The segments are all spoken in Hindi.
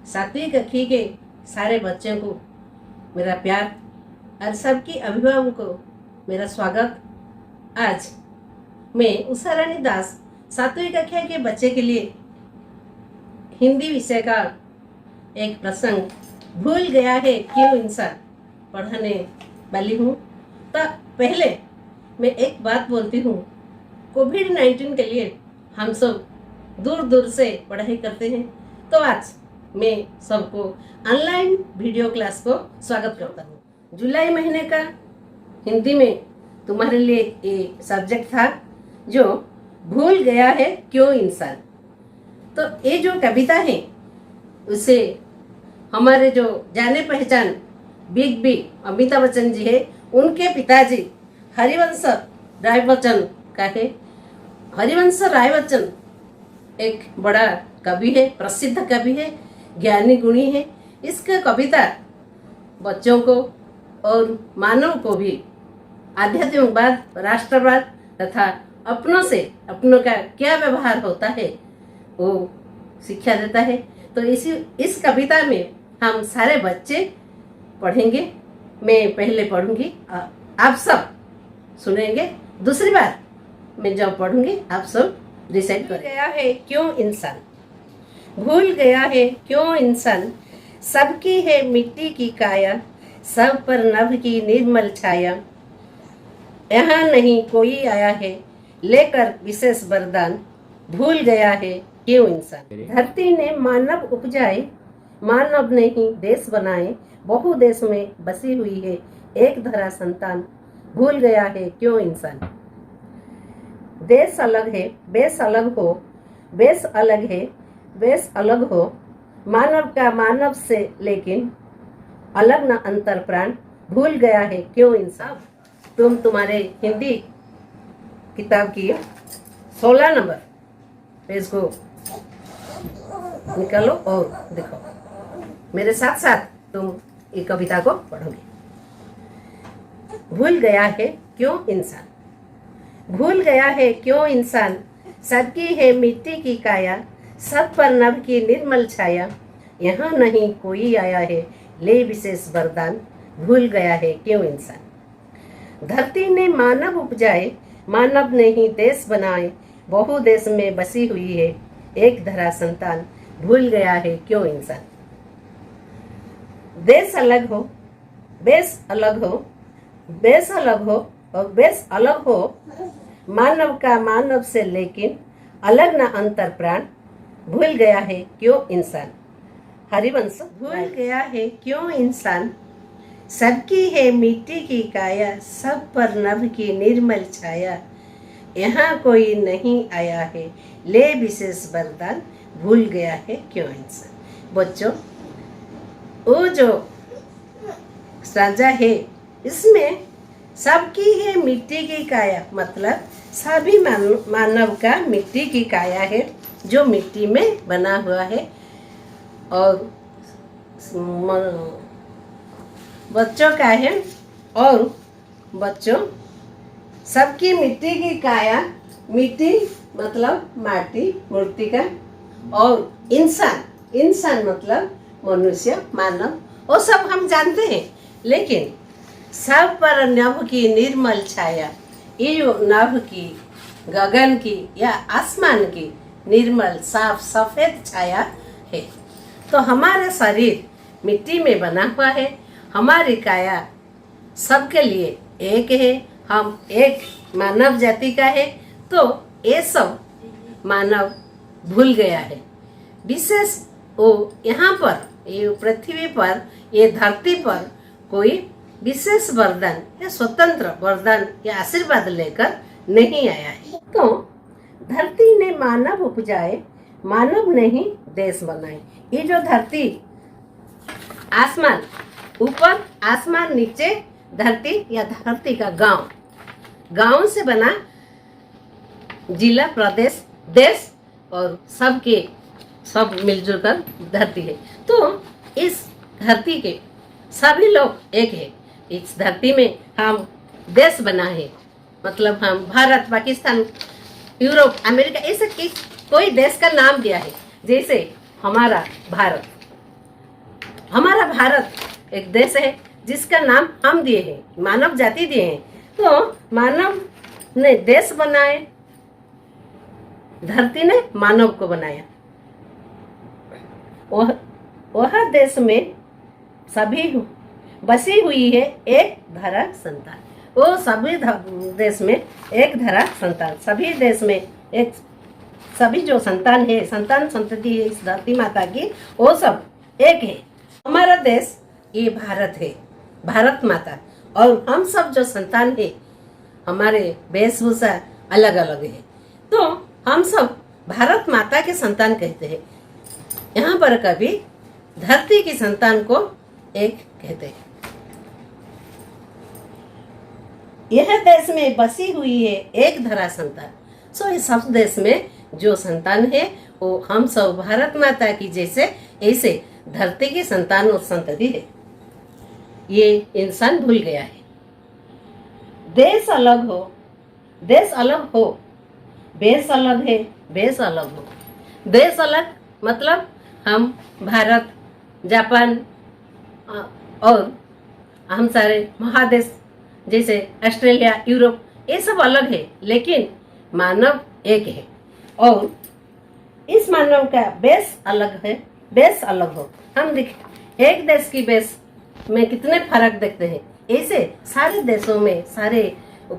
सातवीं कक्षा के सारे बच्चों को मेरा प्यार और सबकी अभिभावकों को मेरा स्वागत। आज मैं उषा रानी दास सातवीं कक्षा के बच्चे के लिए हिंदी विषय का एक प्रसंग भूल गया है क्यों इंसान पढ़ाने वाली हूँ। तो पहले मैं एक बात बोलती हूँ, कोविड-19 के लिए हम सब दूर दूर से पढ़ाई करते हैं, तो आज मैं सबको ऑनलाइन वीडियो क्लास को स्वागत करता हूँ। जुलाई महीने का हिंदी में तुम्हारे लिए ये सब्जेक्ट था जो भूल गया है क्यों इंसान। तो ये जो कविता है उसे हमारे जो जाने पहचान बिग बी अमिताभ बच्चन जी है, उनके पिताजी हरिवंश राय बच्चन का है। हरिवंश राय बच्चन एक बड़ा कवि है, प्रसिद्ध कवि है, ज्ञानी गुणी है। इसका कविता बच्चों को और मानव को भी आध्यात्मिकवाद, राष्ट्रवाद तथा अपनों का क्या व्यवहार होता है वो शिक्षा देता है। तो इस कविता में हम सारे बच्चे पढ़ेंगे। मैं पहले पढ़ूंगी, आप सब सुनेंगे। दूसरी बार मैं जब पढ़ूंगी आप सब रिसाइट कर गया है क्यों इंसान। भूल गया है क्यों इंसान, सबकी है मिट्टी की काया, सब पर नभ की निर्मल छाया। यहाँ नहीं कोई आया है लेकर विशेष वरदान, भूल गया है क्यों इंसान। धरती ने मानव उपजाए, मानव ने ही देश बनाए, बहु देश में बसी हुई है एक धरा संतान, भूल गया है क्यों इंसान। देश अलग है बेस अलग हो, बेस अलग है बेस अलग हो, मानव का मानव से लेकिन अलग न अंतर प्राण, भूल गया है क्यों इंसान। तुम्हारे हिंदी किताब की 16 नंबर पेज को निकालो और देखो, मेरे साथ साथ तुम ये कविता को पढ़ोगे। भूल गया है क्यों इंसान। भूल गया है क्यों इंसान, सबकी है मिट्टी की काया, सब पर नभ की निर्मल छाया। यहाँ नहीं कोई आया है ले विशेष वरदान, भूल गया है क्यों इंसान। धरती ने मानव उपजाए, मानव ने ही देश बनाए, बहु देश में बसी हुई है एक धरा संतान, भूल गया है क्यों इंसान। देश अलग हो बेस अलग हो, बेस अलग हो और बेस अलग हो, मानव का मानव से लेकिन अलग न अंतर प्राण, भूल गया है क्यों इंसान। हरिवंश। भूल गया है क्यों इंसान, सबकी है मिट्टी की काया, सब पर नभ की निर्मल छाया। यहाँ कोई नहीं आया है ले विशेष वरदान, भूल गया है क्यों इंसान। बच्चों, वो जो साजा है इसमें सबकी है मिट्टी की काया, मतलब सभी मानव का मिट्टी की काया है जो मिट्टी में बना हुआ है। और बच्चों का है, और बच्चों सबकी मिट्टी की काया, मिट्टी मतलब माटी मूर्ति का, और इंसान मतलब मनुष्य मानव, वो सब हम जानते हैं। लेकिन सब पर नभ की निर्मल छाया, ये जो नभ की, गगन की या आसमान की निर्मल साफ सफेद छाया है। तो हमारा शरीर मिट्टी में बना हुआ है, हमारी काया सबके लिए एक है, हम एक मानव जाति का है। तो ये सब मानव भूल गया है। विशेष वो यहाँ पर, ये पृथ्वी पर, ये धरती पर कोई विशेष वरदान या स्वतंत्र वरदान या आशीर्वाद लेकर नहीं आया है। तो धरती ने मानव उपजाए, मानव ने ही देश बनाए। ये जो धरती, आसमान ऊपर, आसमान नीचे, धरती या धरती का गांव से बना जिला, प्रदेश, देश और सब मिलजुल कर धरती है। तो इस धरती के सभी लोग एक है। इस धरती में हम देश बना है, मतलब हम भारत, पाकिस्तान, यूरोप, अमेरिका, ऐसे कोई देश का नाम दिया है। जैसे हमारा भारत, हमारा भारत एक देश है जिसका नाम हम दिए हैं, मानव जाति दिए हैं। तो मानव ने देश बनाए, धरती ने मानव को बनाया। वह देश में सभी बसी हुई है एक धरा संतान। वो सभी देश में एक धरा संतान, सभी देश में एक, सभी जो संतान है, संतान संतति है इस धरती माता की, वो सब एक है। हमारा देश ये भारत है, भारत माता, और हम सब जो संतान है हमारे वेशभूषा अलग अलग है, तो हम सब भारत माता के संतान कहते हैं। यहाँ पर कभी धरती की संतान को एक कहते हैं। यह देश में बसी हुई है एक धरा संतान। सो इस सब देश में जो संतान है वो हम सब भारत माता की जैसे ऐसे धरती की संतान और संतति है। ये इंसान भूल गया है। देश अलग हो, देश अलग हो, बेस अलग है, बेस अलग हो। देश अलग मतलब हम भारत, जापान और हम सारे महादेश जैसे ऑस्ट्रेलिया, यूरोप, ये सब अलग है, लेकिन मानव एक है। और इस मानव का बेस अलग है, बेस अलग हो। हम देखें एक देश की बेस में कितने फर्क देखते हैं, ऐसे सारे देशों में, सारे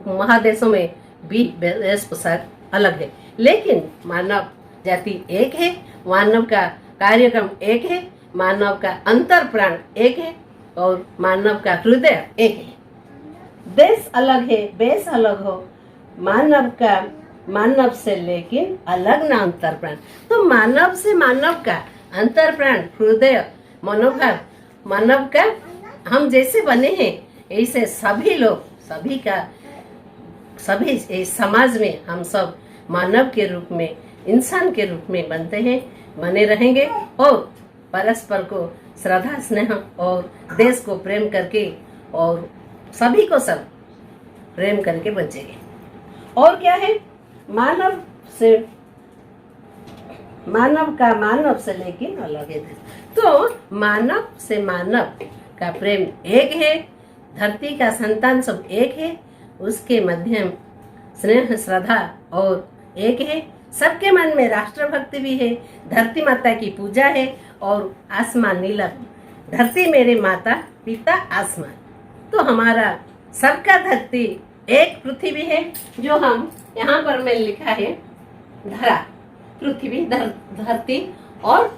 महादेशों में भी बेस पोशाक अलग है, लेकिन मानव जाति एक है, मानव का कार्यक्रम एक है, मानव का अंतर प्राण एक है और मानव का हृदय एक है। देश अलग है, बेस अलग हो, मानव का मानव से लेकिन अलग ना अंतर प्राण। तो मानव से मानव का अंतर प्राण, हृदय, मनोभाव, मानव का हम जैसे बने हैं ऐसे सभी लोग, सभी का, सभी इस समाज में हम सब मानव के रूप में, इंसान के रूप में बनते हैं, बने रहेंगे और परस्पर को श्रद्धा, स्नेह और देश को प्रेम करके और सभी को सब प्रेम करके बचेंगे। और क्या है, मानव से, मानव का मानव से लेकिन अलग है। तो मानव से मानव का प्रेम एक है, धरती का संतान सब एक है, उसके मध्यम स्नेह, श्रद्धा और एक है। सबके मन में राष्ट्रभक्ति भी है, धरती माता की पूजा है और आसमान नीला। धरती मेरे माता, पिता आसमान। तो हमारा सबका धरती एक पृथ्वी है, जो हम यहाँ पर मैंने लिखा है धरा, पृथ्वी, धरती और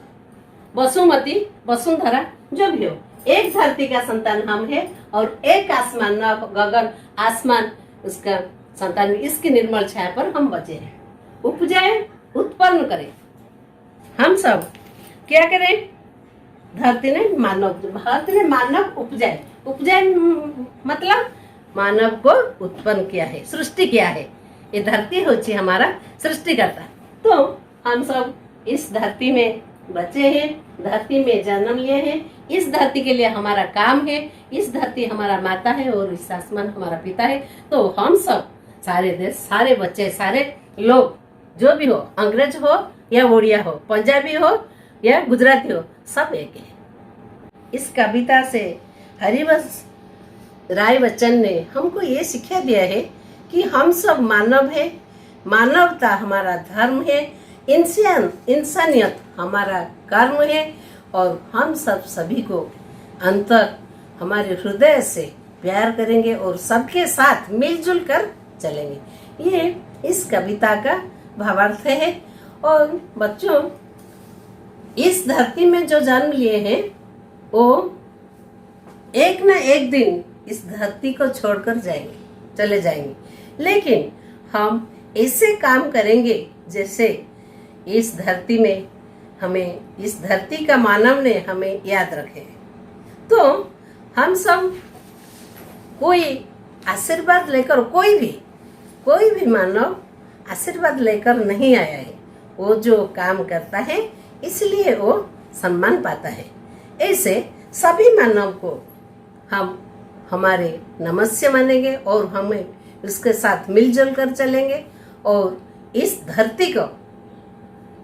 वसुमती, वसुंधरा, जो भी हो, एक धरती का संतान हम है और एक आसमान, गगन आसमान उसका संतान, इसकी निर्मल छाया पर हम बचे हैं। उपजाए, उत्पन्न करें, हम सब क्या करें, धरती ने मानव, धरती ने मानव उपजाए, उपजाए मतलब मानव को उत्पन्न किया है, सृष्टि किया है। ये धरती होची हमारा सृष्टिकर्ता। तो हम सब इस धरती में बचे हैं, धरती में जन्म लिए हैं, इस धरती के लिए हमारा काम है, इस धरती हमारा माता है और इस आसमान हमारा पिता है। तो हम सब सारे देश, सारे बच्चे, सारे लोग, जो भी हो, अंग्रेज हो या उड़िया हो, पंजाबी हो या गुजराती हो, सब एक है। इस कविता से हरिवंश राय बच्चन ने हमको ये शिक्षा दिया है कि हम सब मानव है, मानवता हमारा धर्म है, इंसानियत हमारा कर्म है और हम सब सभी को अंतर हमारे हृदय से प्यार करेंगे और सबके साथ मिलजुल कर चलेंगे। ये इस कविता का भावार्थ है। और बच्चों, इस धरती में जो जन्म लिए हैं वो एक ना एक दिन इस धरती को छोड़कर जाएंगे, चले जाएंगे, लेकिन हम ऐसे काम करेंगे जैसे इस धरती में हमें, इस धरती का मानव ने हमें याद रखे। तो हम सब कोई आशीर्वाद लेकर, कोई भी मानव आशीर्वाद लेकर नहीं आया है, वो जो काम करता है इसलिए वो सम्मान पाता है। ऐसे सभी मानव को हम हमारे नमस्य मानेंगे और हमें उसके साथ मिलजुल कर चलेंगे और इस धरती को,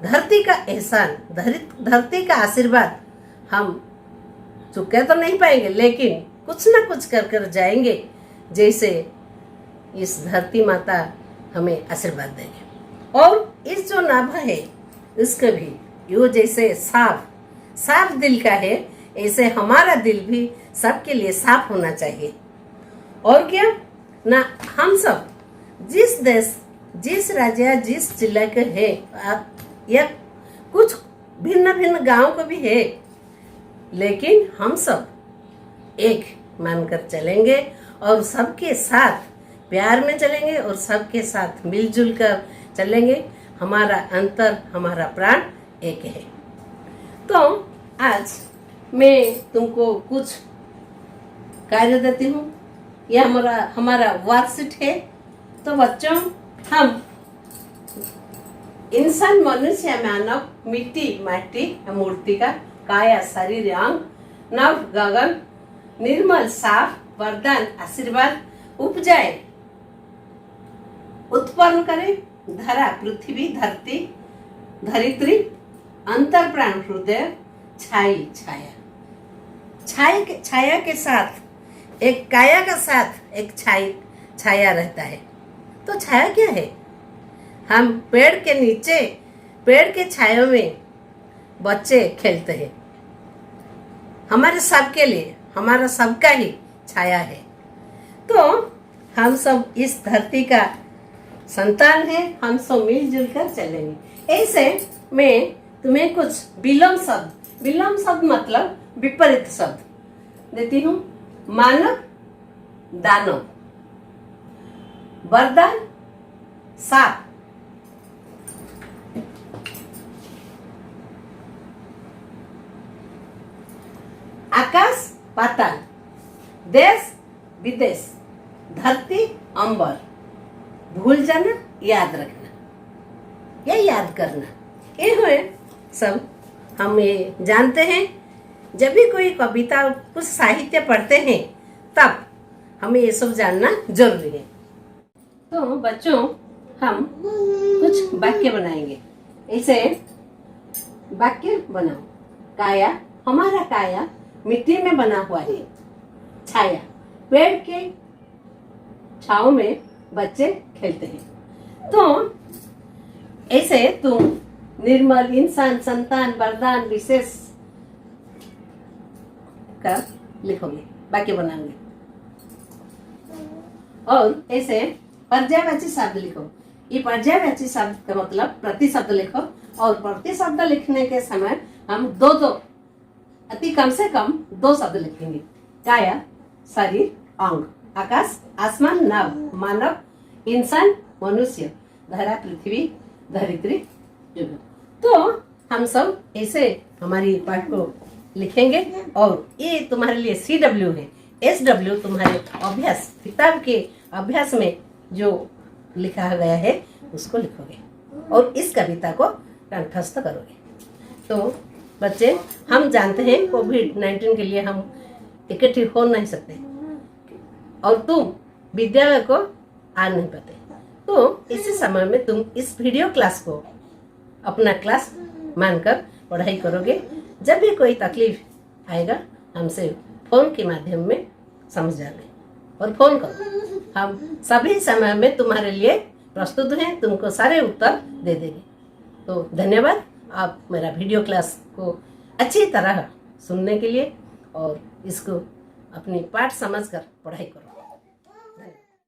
धरती का एहसान, धरती का आशीर्वाद हम चुका तो नहीं पाएंगे, लेकिन कुछ ना कुछ कर कर जाएंगे, जैसे इस धरती माता हमें आशीर्वाद देंगे। और इस जो नाभा है उसका भी यो जैसे साफ दिल का है, ऐसे हमारा दिल भी सबके लिए साफ होना चाहिए। और क्या ना, हम सब जिस देश, जिस राज्य, जिस जिला के है, या कुछ भिन्न भिन्न गांव को भी है, लेकिन हम सब एक मानकर चलेंगे और सबके साथ प्यार में चलेंगे और सबके साथ मिलजुल कर चलेंगे। हमारा अंतर, हमारा प्राण एक है। तो आज मैं तुमको कुछ कार्य देती हूँ। यह हमारा वर्कशीट है। तो बच्चों, हम इंसान, मनुष्य, मानव, मिट्टी, माटी, मूर्ति का काया, शरीर, अंग, नभ, गगन, निर्मल, साफ, वरदान, आशीर्वाद, उपजाए, उत्पन्न करे, धरा, पृथ्वी, धरती, धरित्री, अंतर प्राण, हृदय, छाया। छाया के साथ एक काया का साथ एक छाया रहता है। तो छाया क्या है? हम पेड़ के नीचे, पेड़ के छाया में बच्चे खेलते हैं। हमारे सबके लिए, हमारा सबका ही छाया है। तो हम सब इस धरती का संतान है, हम सब मिलजुल कर चलेंगे। ऐसे मैं तुम्हें कुछ विलोम शब्द मतलब विपरीत शब्द देती हूँ। मानव, दानव, वरदान, साप, आकाश, पाताल, देश, विदेश, धरती, अंबर, भूल जाना, याद रखना, ये याद करना, ये है सब। हम ये जानते हैं, जब भी कोई कविता, कुछ साहित्य पढ़ते हैं, तब हमें ये सब जानना जरूरी है। तो बच्चों, हम कुछ वाक्य बनाएंगे। ऐसे वाक्य बनाओ। काया, हमारा काया मिट्टी में बना हुआ है। छाया, पेड़ के छांव में बच्चे खेलते हैं। तो ऐसे तुम निर्मल, इंसान, संतान, वरदान, विशेष कर लिखोगे, वाक्य बनाओगे। और ऐसे पर्यायवाची शब्द लिखो। ये पर्यायवाची शब्द का मतलब प्रति शब्द लिखो। और प्रति शब्द लिखने के समय हम दो अति कम से कम 2 शब्द लिखेंगे। काया, शरीर, अंग, आकाश, आसमान, नभ, मानव, इंसान, मनुष्य, धरा, पृथ्वी, धरित्री, युग। तो हम सब ऐसे हमारी पाठ को लिखेंगे। और ये तुम्हारे लिए CW है, SW तुम्हारे अभ्यास, किताब के अभ्यास में जो लिखा गया है उसको लिखोगे और इस कविता को कंठस्थ करोगे। तो बच्चे, हम जानते हैं कोविड-19 के लिए हम इकट्ठे हो नहीं सकते और तुम विद्यालय को आ नहीं पाते। तो इसी समय में तुम इस वीडियो क्लास को अपना क्लास मानकर पढ़ाई करोगे। जब भी कोई तकलीफ आएगा, हमसे फोन के माध्यम में समझाओगे और फोन करो। हम सभी समय में तुम्हारे लिए प्रस्तुत हैं, तुमको सारे उत्तर दे देंगे। तो धन्यवाद, आप मेरा वीडियो क्लास को अच्छी तरह सुनने के लिए और इसको अपनी पाठ समझकर पढ़ाई करो।